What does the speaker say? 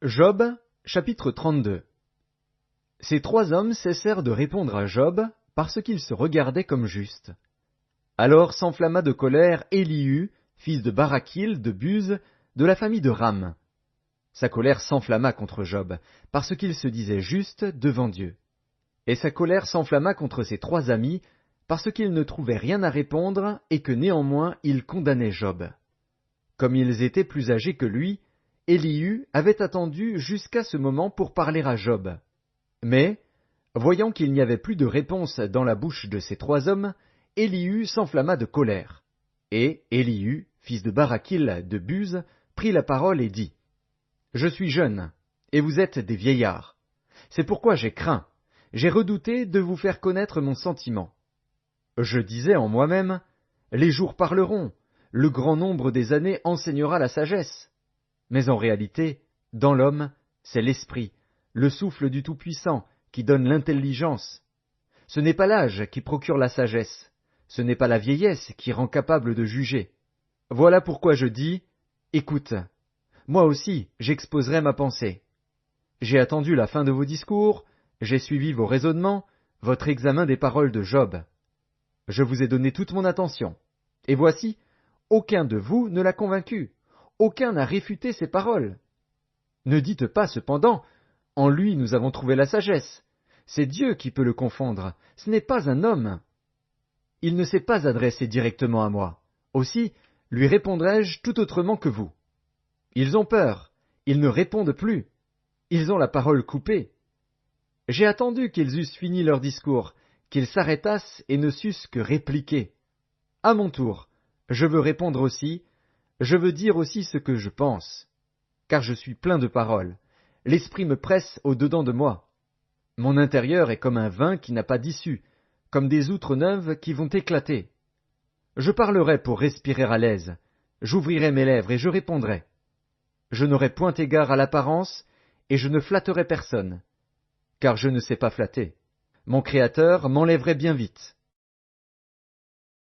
Job, chapitre 32. Ces trois hommes cessèrent de répondre à Job parce qu'il se regardait comme juste. Alors s'enflamma de colère Élihu, fils de Barakil, de Buz, de la famille de Ram. Sa colère s'enflamma contre Job, parce qu'il se disait juste devant Dieu. Et sa colère s'enflamma contre ses trois amis, parce qu'ils ne trouvaient rien à répondre et que néanmoins ils condamnaient Job. Comme ils étaient plus âgés que lui, Élihu avait attendu jusqu'à ce moment pour parler à Job. Mais, voyant qu'il n'y avait plus de réponse dans la bouche de ces trois hommes, Élihu s'enflamma de colère. Et Élihu, fils de Barakil de Buz, prit la parole et dit : Je suis jeune, et vous êtes des vieillards. C'est pourquoi j'ai craint, j'ai redouté de vous faire connaître mon sentiment. Je disais en moi-même : Les jours parleront, le grand nombre des années enseignera la sagesse. Mais en réalité, dans l'homme, c'est l'esprit, le souffle du Tout-Puissant, qui donne l'intelligence. Ce n'est pas l'âge qui procure la sagesse, ce n'est pas la vieillesse qui rend capable de juger. Voilà pourquoi je dis : Écoute, moi aussi j'exposerai ma pensée. J'ai attendu la fin de vos discours, j'ai suivi vos raisonnements, votre examen des paroles de Job. Je vous ai donné toute mon attention. Et voici, aucun de vous ne l'a convaincu, aucun n'a réfuté ses paroles. Ne dites pas cependant, en lui nous avons trouvé la sagesse. C'est Dieu qui peut le confondre, ce n'est pas un homme. Il ne s'est pas adressé directement à moi. Aussi, lui répondrai-je tout autrement que vous. Ils ont peur, ils ne répondent plus. Ils ont la parole coupée. J'ai attendu qu'ils eussent fini leur discours, qu'ils s'arrêtassent et ne sussent que répliquer. À mon tour, je veux répondre aussi, je veux dire aussi ce que je pense. Car je suis plein de paroles. L'esprit me presse au-dedans de moi. Mon intérieur est comme un vin qui n'a pas d'issue, comme des outres neuves qui vont éclater. Je parlerai pour respirer à l'aise. J'ouvrirai mes lèvres et je répondrai. Je n'aurai point égard à l'apparence et je ne flatterai personne. Car je ne sais pas flatter. Mon Créateur m'enlèverait bien vite.